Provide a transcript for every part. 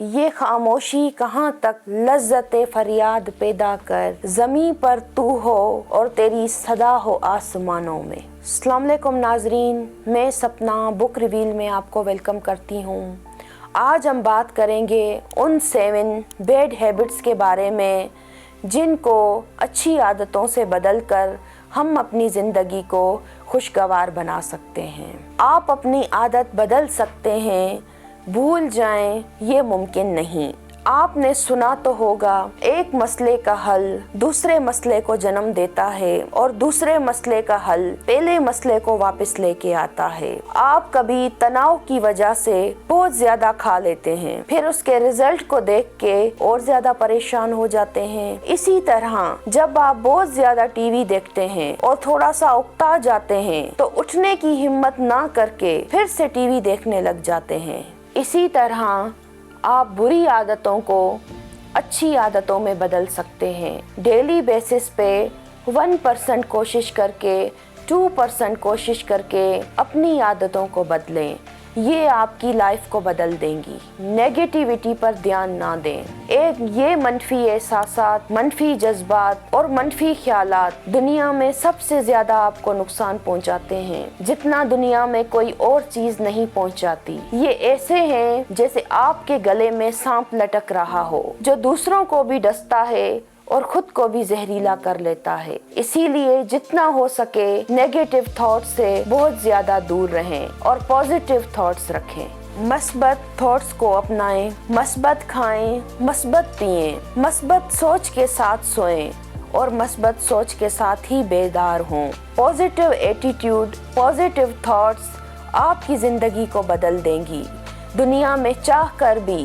ये खामोशी कहाँ तक लज्जत फरियाद पैदा कर, ज़मीं पर तू हो और तेरी सदा हो आसमानों में। अस्सलाम वालेकुम नाजरीन, मैं सपना बुक रिवील में आपको वेलकम करती हूँ। आज हम बात करेंगे उन 7 बैड हैबिट्स के बारे में जिनको अच्छी आदतों से बदलकर हम अपनी ज़िंदगी को खुशगवार बना सकते हैं। आप अपनी आदत बदल सकते हैं, भूल जाएं ये मुमकिन नहीं। आपने सुना तो होगा, एक मसले का हल दूसरे मसले को जन्म देता है और दूसरे मसले का हल पहले मसले को वापस लेके आता है। आप कभी तनाव की वजह से बहुत ज्यादा खा लेते हैं, फिर उसके रिजल्ट को देख के और ज्यादा परेशान हो जाते हैं। इसी तरह जब आप बहुत ज्यादा टीवी देखते हैं और थोड़ा सा उकता जाते हैं तो उठने की हिम्मत ना करके फिर से टीवी देखने लग जाते हैं। इसी तरह आप बुरी आदतों को अच्छी आदतों में बदल सकते हैं। डेली बेसिस पे 1% कोशिश करके 2% कोशिश करके अपनी आदतों को बदलें। ये आपकी लाइफ को बदल देंगी। नेगेटिविटी पर ध्यान ना दें। ये मनफी एहसासात, मनफी जज्बात और मनफी ख्यालात दुनिया में सबसे ज़्यादा आपको नुकसान पहुंचाते हैं, जितना दुनिया में कोई और चीज़ नहीं पहुंचाती। ये ऐसे हैं जैसे आपके गले में सांप लटक रहा हो, जो दूसरों को भी डसता है और खुद को भी जहरीला कर लेता है। इसीलिए जितना हो सके नेगेटिव थॉट से बहुत ज्यादा दूर रहें और पॉजिटिव थॉट्स रखें। मस्बत थॉट्स को अपनाएं, मस्बत खाएं, मस्बत पिएं, मस्बत सोच के साथ सोएं और मस्बत सोच के साथ ही बेदार हों। पॉजिटिव एटीट्यूड, पॉजिटिव थॉट्स आपकी जिंदगी को बदल देंगी। दुनिया में चाह कर भी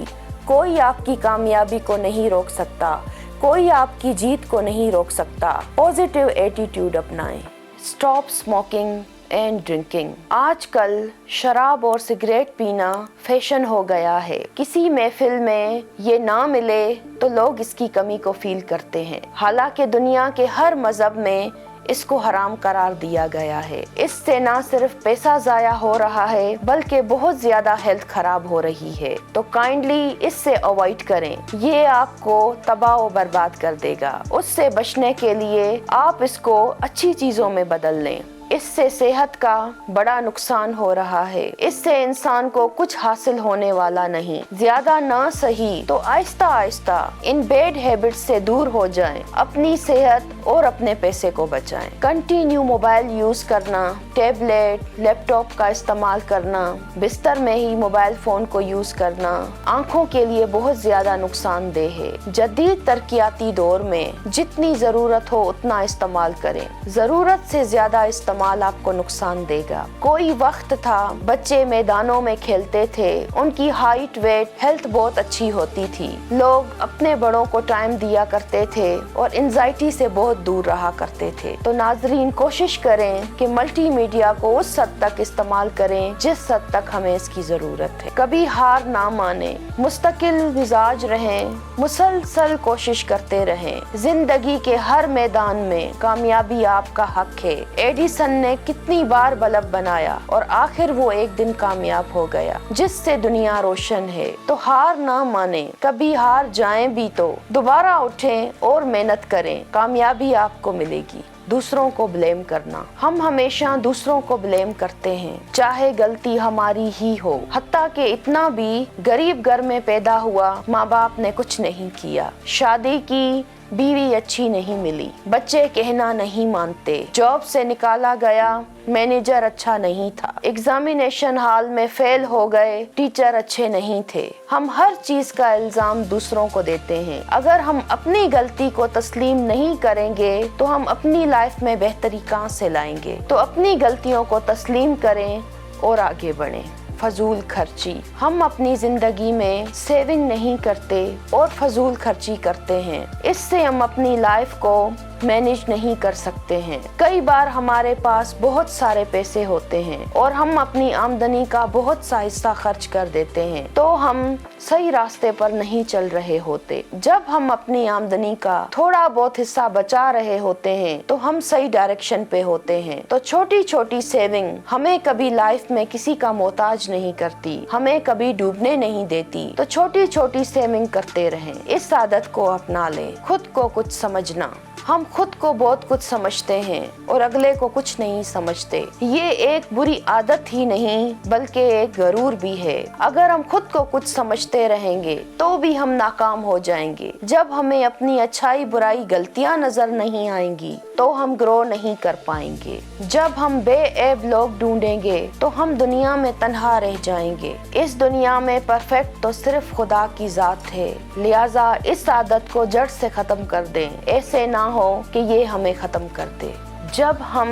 कोई आपकी कामयाबी को नहीं रोक सकता, कोई आपकी जीत को नहीं रोक सकता। पॉजिटिव एटीट्यूड अपनाएं। Stop smoking and drinking. आजकल शराब और सिगरेट पीना फैशन हो गया है। किसी महफिल में ये ना मिले तो लोग इसकी कमी को फील करते हैं। हालांकि दुनिया के हर मजहब में इसको हराम करार दिया गया है। इससे ना सिर्फ पैसा जाया हो रहा है बल्कि बहुत ज्यादा हेल्थ खराब हो रही है। तो काइंडली इससे अवॉइड करें, ये आपको तबाह और बर्बाद कर देगा। उससे बचने के लिए आप इसको अच्छी चीजों में बदल लें। इससे सेहत का बड़ा नुकसान हो रहा है। इससे इंसान को कुछ हासिल होने वाला नहीं। ज्यादा ना सही तो Aahista Aahista in bad habits से दूर हो जाएं। अपनी सेहत और अपने पैसे को बचाएं। कंटिन्यू मोबाइल यूज करना, टैबलेट, लैपटॉप का इस्तेमाल करना, बिस्तर में ही मोबाइल फोन को यूज करना आंखों के लिए बहुत ज्यादा नुकसानदेह है। जदीद तरक्याती दौर में जितनी जरूरत हो उतना इस्तेमाल करें। जरूरत से ज्यादा इस्तेमाल आपको नुकसान देगा। कोई वक्त था बच्चे मैदानों में खेलते थे, उनकी हाइट, वेट, हेल्थ बहुत अच्छी होती थी। लोग अपने बड़ों को टाइम दिया करते थे और एंजाइटी से बहुत दूर रहा करते थे। तो नाजरीन, कोशिश करें कि मल्टीमीडिया को उस हद तक इस्तेमाल करें जिस हद तक हमें इसकी जरूरत है। कभी हार ना माने, मुस्तकिल मिजाज रहें, मुसलसल कोशिश करते रहें। जिंदगी के हर मैदान में कामयाबी आपका हक है। एडिसन ने कितनी बार बल्ब बनाया और आखिर वो एक दिन कामयाब हो गया, जिससे दुनिया रोशन है। तो हार ना माने, कभी हार जाएं भी तो दोबारा उठें और मेहनत करें, कामयाबी आपको मिलेगी। दूसरों को ब्लेम करना, हम हमेशा दूसरों को ब्लेम करते हैं, चाहे गलती हमारी ही हो। हत्ता कि इतना भी गरीब घर में पैदा हुआ, माँ बाप ने कुछ नहीं किया, शादी की, बीवी अच्छी नहीं मिली, बच्चे कहना नहीं मानते, जॉब से निकाला गया, मैनेजर अच्छा नहीं था, एग्जामिनेशन हॉल में फेल हो गए, टीचर अच्छे नहीं थे। हम हर चीज का इल्जाम दूसरों को देते हैं। अगर हम अपनी गलती को तस्लीम नहीं करेंगे तो हम अपनी लाइफ में बेहतरी कहाँ से लाएंगे। तो अपनी गलतियों को तस्लीम करें और आगे बढ़ें। फजूल खर्ची, हम अपनी जिंदगी में सेविंग नहीं करते और फजूल खर्ची करते हैं। इससे हम अपनी लाइफ को मैनेज नहीं कर सकते हैं। कई बार हमारे पास बहुत सारे पैसे होते हैं और हम अपनी आमदनी का बहुत सा हिस्सा खर्च कर देते हैं, तो हम सही रास्ते पर नहीं चल रहे होते। जब हम अपनी आमदनी का थोड़ा बहुत हिस्सा बचा रहे होते हैं तो हम सही डायरेक्शन पे होते हैं। तो छोटी छोटी सेविंग हमें कभी लाइफ में किसी का मोहताज नहीं करती, हमें कभी डूबने नहीं देती। तो छोटी छोटी सेविंग करते रहें, इस आदत को अपना लें। खुद को कुछ समझना, हम खुद को बहुत कुछ समझते हैं और अगले को कुछ नहीं समझते। ये एक बुरी आदत ही नहीं बल्कि एक गरूर भी है। अगर हम खुद को कुछ समझते रहेंगे तो भी हम नाकाम हो जाएंगे। जब हमें अपनी अच्छाई बुराई गलतियां नजर नहीं आएंगी तो हम ग्रो नहीं कर पाएंगे। जब हम बेऐब लोग ढूंढेंगे तो हम दुनिया में तन्हा रह जाएंगे। इस दुनिया में परफेक्ट तो सिर्फ खुदा की जात है, लिहाजा इस आदत को जड़ से खत्म कर दें। ऐसे ना हो कि ये हमें खत्म कर दे। जब हम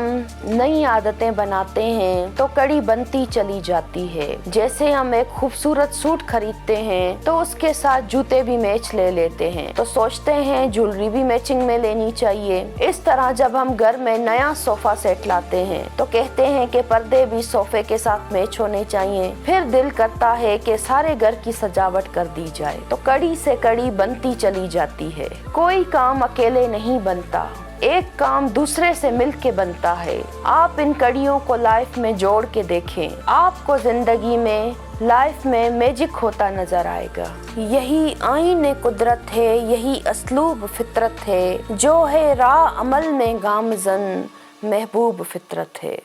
नई आदतें बनाते हैं तो कड़ी बनती चली जाती है। जैसे हम एक खूबसूरत सूट खरीदते हैं तो उसके साथ जूते भी मैच ले लेते हैं, तो सोचते हैं ज्वेलरी भी मैचिंग में लेनी चाहिए। इस तरह जब हम घर में नया सोफा सेट लाते हैं तो कहते हैं कि पर्दे भी सोफे के साथ मैच होने चाहिए। फिर दिल करता है कि सारे घर की सजावट कर दी जाए, तो कड़ी से कड़ी बनती चली जाती है। कोई काम अकेले नहीं बनता, एक काम दूसरे से मिलके बनता है। आप इन कड़ियों को लाइफ में जोड़ के देखें, आपको जिंदगी में लाइफ में मैजिक होता नजर आएगा। यही आईने कुदरत है, यही असलूब फितरत है, जो है राह अमल में गामजन महबूब फितरत है।